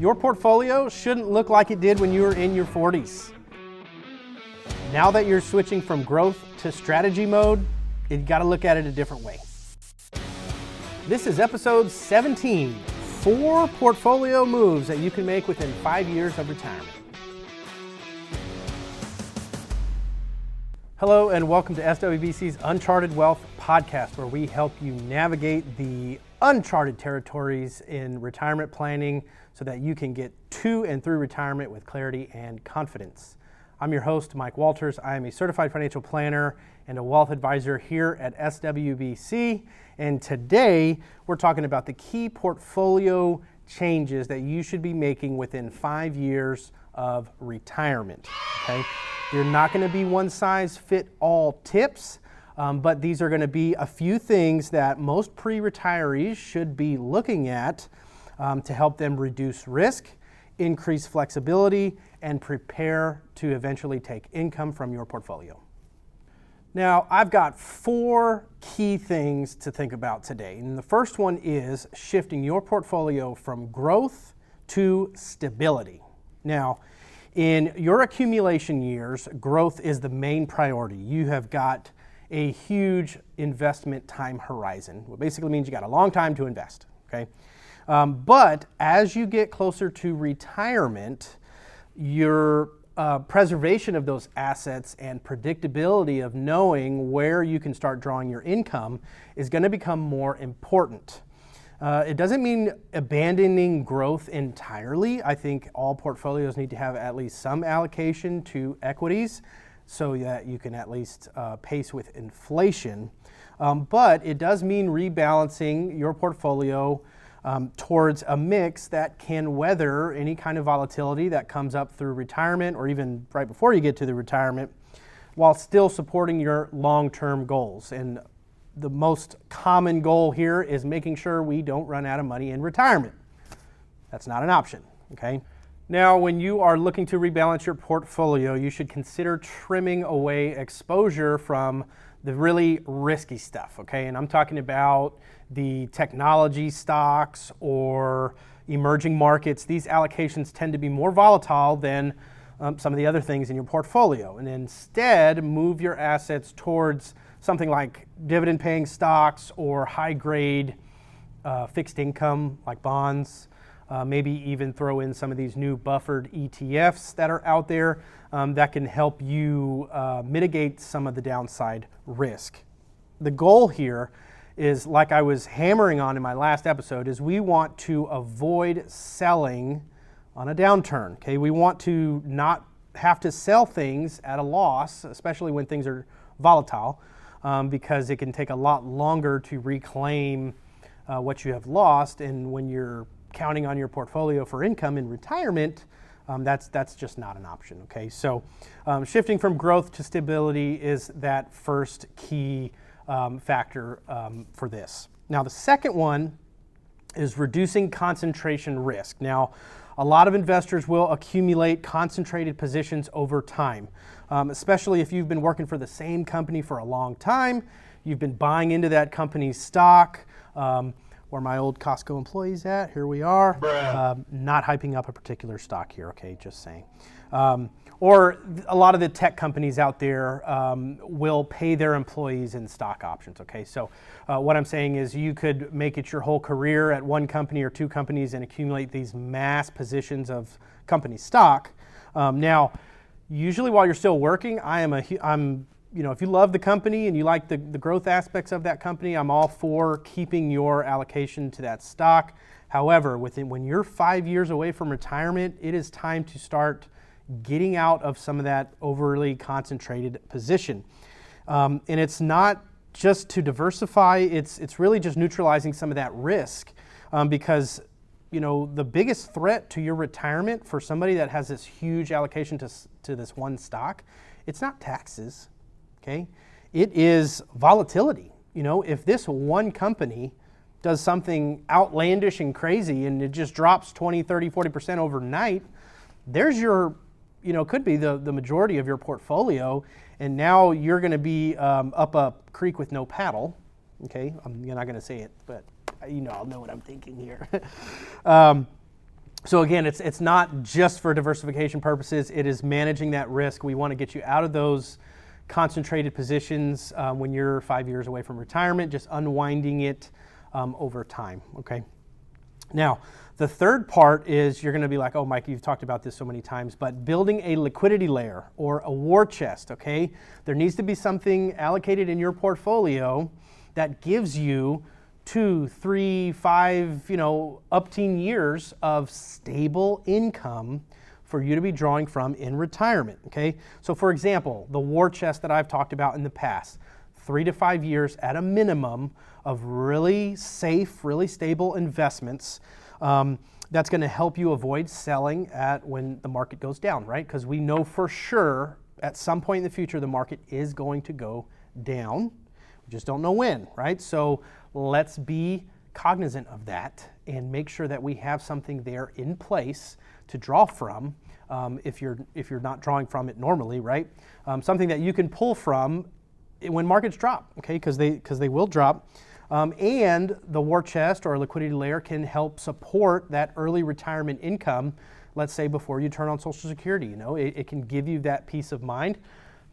Your portfolio shouldn't look like it did when you were in your 40s. Now that you're switching from growth to strategy mode, you gotta look at it a different way. This is episode 17, 4 portfolio moves that you can make within 5 years of retirement. Hello and welcome to SWBC's Uncharted Wealth podcast, where we help you navigate the uncharted territories in retirement planning so that you can get to and through retirement with clarity and confidence. I'm your host, Mike Walters. I am a certified financial planner and a wealth advisor here at SWBC. And today we're talking about the key portfolio changes that you should be making within 5 years of retirement. Okay? They're not going to be one size fit all tips, but these are going to be a few things that most pre-retirees should be looking at to help them reduce risk, increase flexibility, and prepare to eventually take income from your portfolio. Now, I've got 4 key things to think about today. And the first one is shifting your portfolio from growth to stability. Now, in your accumulation years, growth is the main priority. You have got a huge investment time horizon, what basically means you got a long time to invest, okay? But as you get closer to retirement, your preservation of those assets and predictability of knowing where you can start drawing your income is going to become more important. It doesn't mean abandoning growth entirely. I think all portfolios need to have at least some allocation to equities so that you can at least pace with inflation. But it does mean rebalancing your portfolio towards a mix that can weather any kind of volatility that comes up through retirement or even right before you get to the retirement, while still supporting your long-term goals. And the most common goal here is making sure we don't run out of money in retirement. That's not an option, okay? Now, when you are looking to rebalance your portfolio, you should consider trimming away exposure from the really risky stuff, okay? And I'm talking about the technology stocks or emerging markets. These allocations tend to be more volatile than some of the other things in your portfolio. And instead, move your assets towards something like dividend-paying stocks or high-grade fixed income like bonds. Maybe even throw in some of these new buffered ETFs that are out there that can help you mitigate some of the downside risk. The goal here is, like I was hammering on in my last episode, is we want to avoid selling on a downturn. Okay, we want to not have to sell things at a loss, especially when things are volatile, because it can take a lot longer to reclaim what you have lost. And when you're counting on your portfolio for income in retirement, that's just not an option, okay? So shifting from growth to stability is that first key factor for this. Now, the second one is reducing concentration risk. Now, a lot of investors will accumulate concentrated positions over time, especially if you've been working for the same company for a long time. You've been buying into that company's stock. Where my old Costco employees at, here we are. Not hyping up a particular stock here, okay, just saying. Or a lot of the tech companies out there will pay their employees in stock options, okay? So what I'm saying is you could make it your whole career at one company or 2 companies and accumulate these mass positions of company stock. Now, usually while you're still working, if you love the company and you like the growth aspects of that company, I'm all for keeping your allocation to that stock. However, when you're 5 years away from retirement, it is time to start getting out of some of that overly concentrated position. And it's not just to diversify, it's really just neutralizing some of that risk because the biggest threat to your retirement for somebody that has this huge allocation to this one stock, it's not taxes. Okay, it is volatility. If this one company does something outlandish and crazy and it just drops 20, 30, 40% overnight, there's your, could be the majority of your portfolio. And now you're going to be up a creek with no paddle. Okay, I'm not going to say it, but I'll know what I'm thinking here. So again, it's not just for diversification purposes. It is managing that risk. We want to get you out of those concentrated positions when you're 5 years away from retirement, just unwinding it over time, okay? Now, the third part is you're going to be like, oh, Mike, you've talked about this so many times, but building a liquidity layer or a war chest, okay? There needs to be something allocated in your portfolio that gives you 2, 3, 5, up teen years of stable income for you to be drawing from in retirement, okay? So for example, the war chest that I've talked about in the past, 3 to 5 years at a minimum of really safe, really stable investments. That's going to help you avoid selling at when the market goes down, right? Because we know for sure at some point in the future the market is going to go down. We just don't know when, right? So let's be cognizant of that and make sure that we have something there in place to draw from if you're not drawing from it normally, right? Something that you can pull from when markets drop, okay? Because they will drop. And the war chest or liquidity layer can help support that early retirement income, let's say before you turn on Social Security. It can give you that peace of mind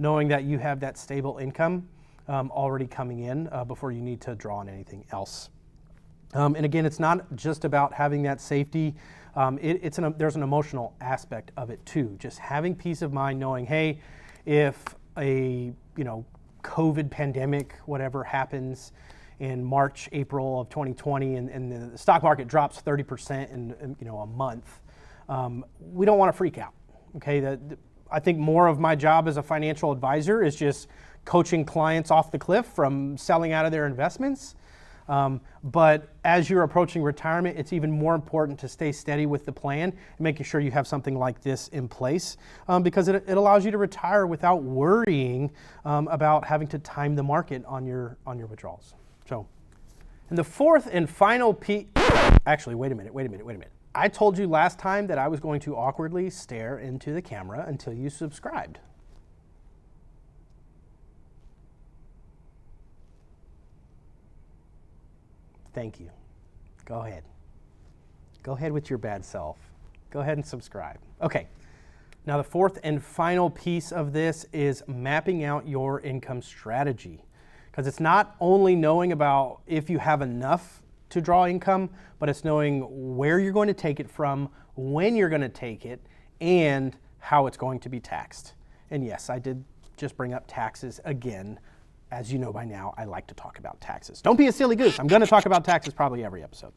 knowing that you have that stable income already coming in before you need to draw on anything else. And again, it's not just about having that safety. There's an emotional aspect of it too. Just having peace of mind knowing, hey, if a COVID pandemic, whatever happens in March, April of 2020, and the stock market drops 30% in a month, we don't want to freak out. Okay, I think more of my job as a financial advisor is just coaching clients off the cliff from selling out of their investments. But as you're approaching retirement, it's even more important to stay steady with the plan and making sure you have something like this in place because it allows you to retire without worrying about having to time the market on your withdrawals. So, and the fourth and final piece, actually, wait a minute. I told you last time that I was going to awkwardly stare into the camera until you subscribed. Thank you. Go ahead. Go ahead with your bad self. Go ahead and subscribe. Okay. Now the fourth and final piece of this is mapping out your income strategy. Because it's not only knowing about if you have enough to draw income, but it's knowing where you're going to take it from, when you're going to take it, and how it's going to be taxed. And yes, I did just bring up taxes again. As you know by now, I like to talk about taxes. Don't be a silly goose. I'm going to talk about taxes probably every episode.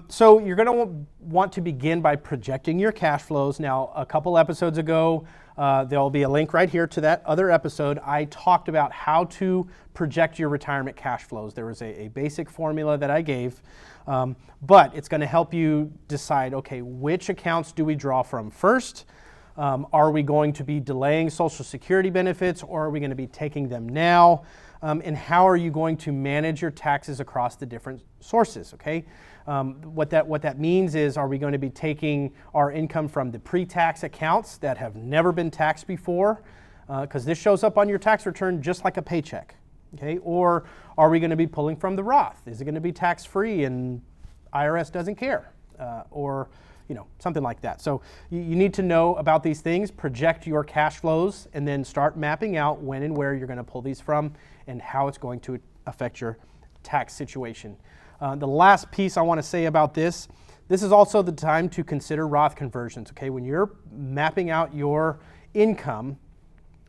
So you're going to want to begin by projecting your cash flows. Now, a couple episodes ago, there'll be a link right here to that other episode. I talked about how to project your retirement cash flows. There was a basic formula that I gave, but it's going to help you decide, okay, which accounts do we draw from first? Are we going to be delaying Social Security benefits, or are we going to be taking them now? And how are you going to manage your taxes across the different sources, okay? What that means is, are we going to be taking our income from the pre-tax accounts that have never been taxed before? Because this shows up on your tax return just like a paycheck, okay? Or are we going to be pulling from the Roth? Is it going to be tax-free and IRS doesn't care? Or something like that. So you need to know about these things, project your cash flows, and then start mapping out when and where you're going to pull these from and how it's going to affect your tax situation. The last piece I want to say about this is also the time to consider Roth conversions, okay? When you're mapping out your income,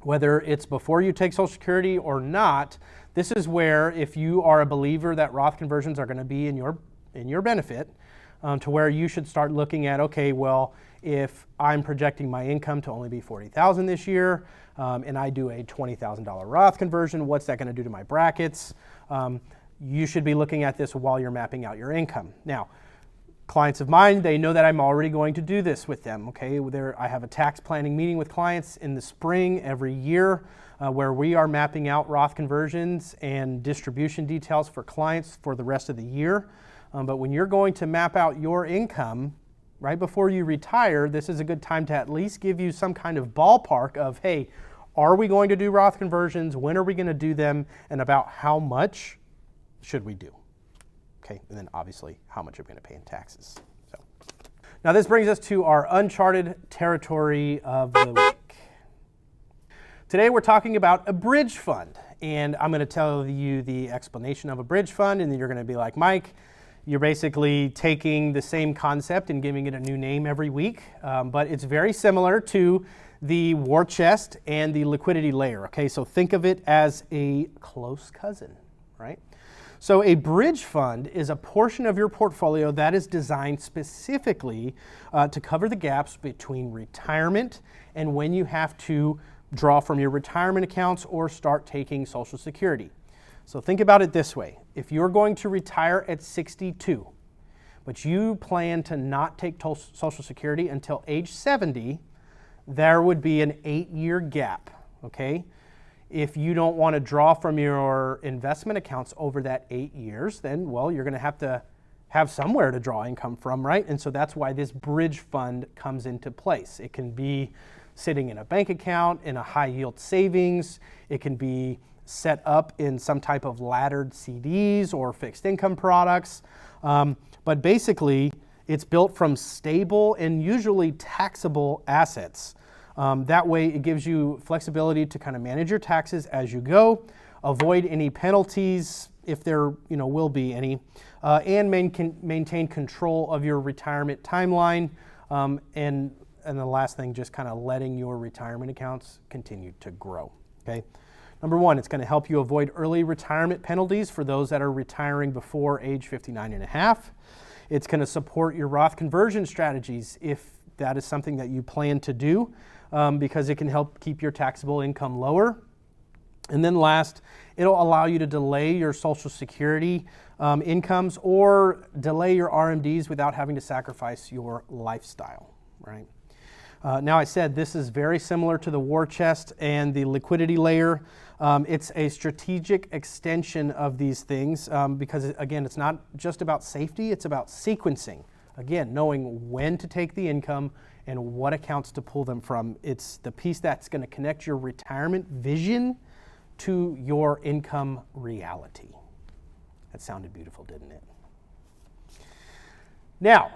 whether it's before you take Social Security or not, this is where, if you are a believer that Roth conversions are going to be in your benefit, to where you should start looking at, okay, well, if I'm projecting my income to only be $40,000 this year, and I do a $20,000 Roth conversion, what's that going to do to my brackets? You should be looking at this while you're mapping out your income. Now, clients of mine, they know that I'm already going to do this with them, okay? I have a tax planning meeting with clients in the spring every year where we are mapping out Roth conversions and distribution details for clients for the rest of the year. But when you're going to map out your income right before you retire, this is a good time to at least give you some kind of ballpark of, hey, are we going to do Roth conversions? When are we going to do them? And about how much should we do? Okay, and then obviously how much are we going to pay in taxes. So, Now this brings us to our uncharted territory of the week. Today we're talking about a bridge fund, and I'm going to tell you the explanation of a bridge fund, and then you're going to be like, Mike, you're basically taking the same concept and giving it a new name every week, but it's very similar to the war chest and the liquidity layer, okay? So think of it as a close cousin, right? So a bridge fund is a portion of your portfolio that is designed specifically to cover the gaps between retirement and when you have to draw from your retirement accounts or start taking Social Security. So think about it this way. If you're going to retire at 62, but you plan to not take Social Security until age 70, there would be an 8-year gap, okay? If you don't want to draw from your investment accounts over that 8 years, then, well, you're going to have somewhere to draw income from, right? And so that's why this bridge fund comes into place. It can be sitting in a bank account, in a high yield savings. It can be set up in some type of laddered CDs or fixed income products. But basically, it's built from stable and usually taxable assets. That way it gives you flexibility to kind of manage your taxes as you go, avoid any penalties if there will be any, and maintain control of your retirement timeline. And the last thing, just kind of letting your retirement accounts continue to grow, okay? Number one, it's going to help you avoid early retirement penalties for those that are retiring before age 59 and a half. It's going to support your Roth conversion strategies if that is something that you plan to do, because it can help keep your taxable income lower. And then last, it'll allow you to delay your Social Security incomes or delay your RMDs without having to sacrifice your lifestyle, right? Now I said this is very similar to the war chest and the liquidity layer. It's a strategic extension of these things because, again, it's not just about safety, it's about sequencing. Again, knowing when to take the income and what accounts to pull them from. It's the piece that's going to connect your retirement vision to your income reality. That sounded beautiful, didn't it? Now,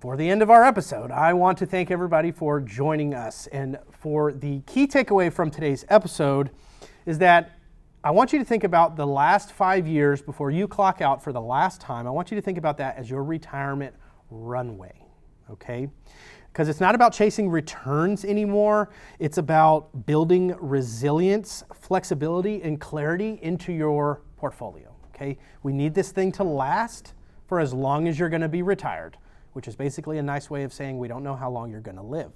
for the end of our episode, I want to thank everybody for joining us. And for the key takeaway from today's episode is that I want you to think about the last 5 years before you clock out for the last time. I want you to think about that as your retirement runway, okay? Because it's not about chasing returns anymore. It's about building resilience, flexibility, and clarity into your portfolio, okay? We need this thing to last for as long as you're going to be retired, which is basically a nice way of saying we don't know how long you're going to live,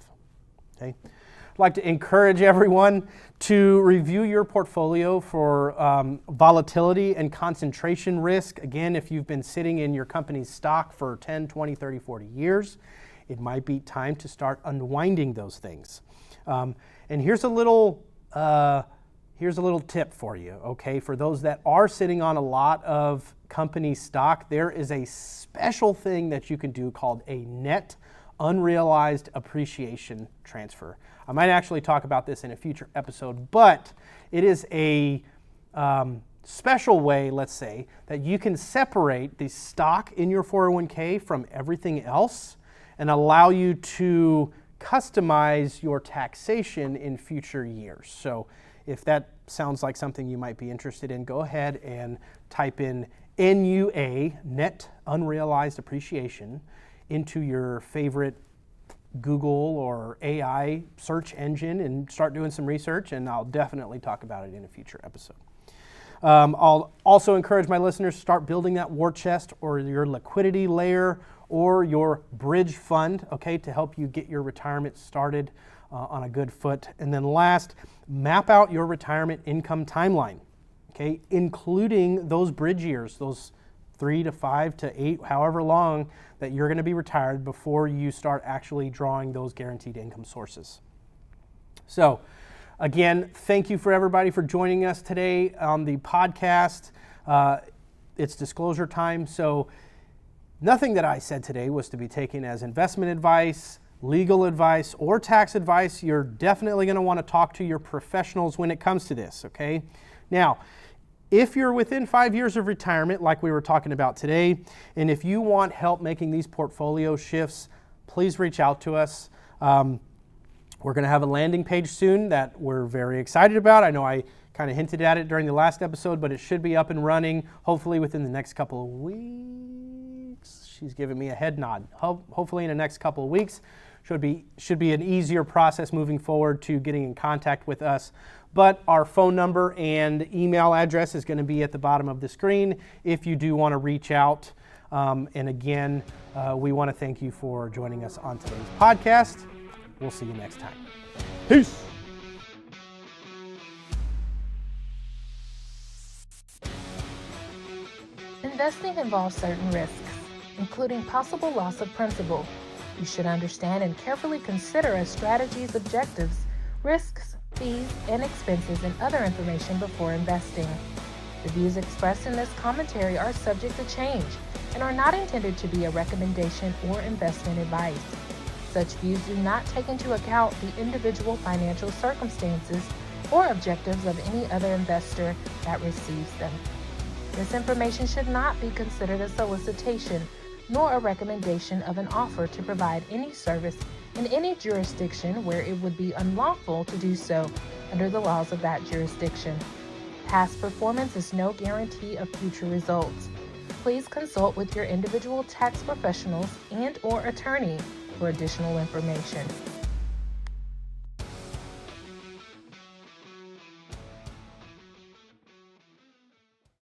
okay? I'd like to encourage everyone to review your portfolio for volatility and concentration risk. Again, if you've been sitting in your company's stock for 10, 20, 30, 40 years, it might be time to start unwinding those things. And here's a little tip for you, okay? For those that are sitting on a lot of company stock, there is a special thing that you can do called a net unrealized appreciation transfer. I might actually talk about this in a future episode, but it is a special way, let's say, that you can separate the stock in your 401k from everything else and allow you to customize your taxation in future years. So if that sounds like something you might be interested in, go ahead and type in NUA, net unrealized appreciation, into your favorite Google or AI search engine and start doing some research, and I'll definitely talk about it in a future episode. I'll also encourage my listeners to start building that war chest or your liquidity layer or your bridge fund, okay, to help you get your retirement started on a good foot. And then last, map out your retirement income timeline, okay, including those bridge years, those 3 to 5 to 8, however long that you're going to be retired before you start actually drawing those guaranteed income sources. So again, thank you for everybody for joining us today on the podcast. It's disclosure time, so nothing that I said today was to be taken as investment advice, legal advice, or tax advice. You're definitely going to want to talk to your professionals when it comes to this, okay? Now, if you're within 5 years of retirement, like we were talking about today, and if you want help making these portfolio shifts, please reach out to us. We're going to have a landing page soon that we're very excited about. I know I kind of hinted at it during the last episode, but it should be up and running hopefully within the next couple of weeks. She's giving me a head nod. Hopefully in the next couple of weeks. Should be an easier process moving forward to getting in contact with us. But our phone number and email address is going to be at the bottom of the screen if you do want to reach out. And again, we want to thank you for joining us on today's podcast. We'll see you next time. Peace. Investing involves certain risks, including possible loss of principal. You should understand and carefully consider a strategy's objectives, risks, fees, and expenses, and other information before investing. The views expressed in this commentary are subject to change and are not intended to be a recommendation or investment advice. Such views do not take into account the individual financial circumstances or objectives of any other investor that receives them. This information should not be considered a solicitation nor a recommendation of an offer to provide any service in any jurisdiction where it would be unlawful to do so under the laws of that jurisdiction. Past performance is no guarantee of future results. Please consult with your individual tax professionals and/or attorney for additional information.